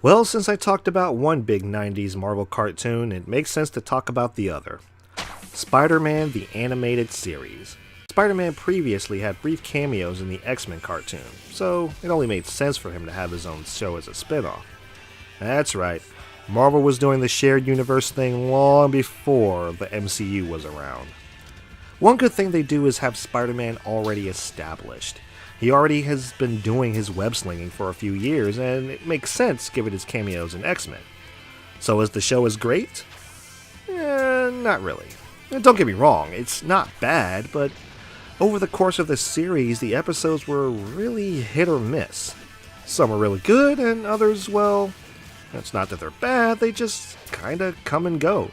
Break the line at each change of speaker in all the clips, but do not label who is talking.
Well, since I talked about one big 90s Marvel cartoon, it makes sense to talk about the other. Spider-Man the Animated Series. Spider-Man previously had brief cameos in the X-Men cartoon, so it only made sense for him to have his own show as a spin-off. That's right, Marvel was doing the shared universe thing long before the MCU was around. One good thing they do is have Spider-Man already established. He already has been doing his web slinging for a few years, and it makes sense given his cameos in X-Men. So is the show as great? Not really. Don't get me wrong, it's not bad, but over the course of the series, the episodes were really hit or miss. Some were really good, and others, well, it's not that they're bad, they just kinda come and go.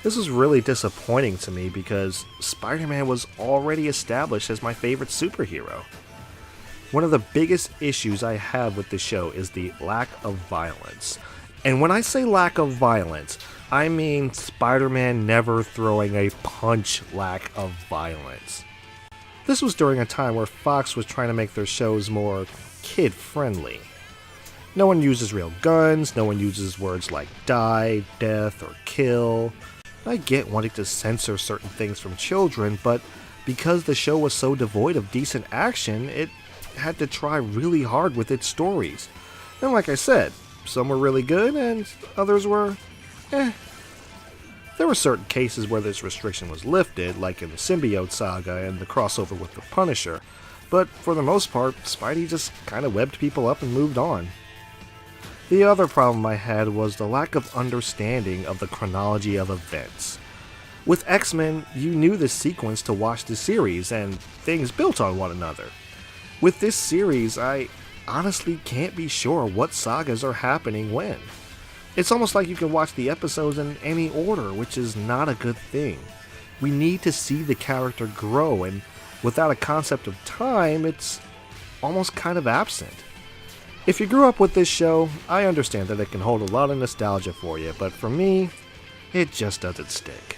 This was really disappointing to me because Spider-Man was already established as my favorite superhero. One of the biggest issues I have with the show is the lack of violence. And when I say lack of violence, I mean Spider-Man never throwing a punch lack of violence. This was during a time where Fox was trying to make their shows more kid-friendly. No one uses real guns, no one uses words like die, death, or kill. I get wanting to censor certain things from children, but because the show was so devoid of decent action, it had to try really hard with its stories. And like I said, some were really good and others were eh. There were certain cases where this restriction was lifted, like in the Symbiote Saga and the crossover with the Punisher, but for the most part, Spidey just kinda webbed people up and moved on. The other problem I had was the lack of understanding of the chronology of events. With X-Men, you knew the sequence to watch the series, and things built on one another. With this series, I honestly can't be sure what sagas are happening when. It's almost like you can watch the episodes in any order, which is not a good thing. We need to see the character grow, and without a concept of time, it's almost kind of absent. If you grew up with this show, I understand that it can hold a lot of nostalgia for you, but for me, it just doesn't stick.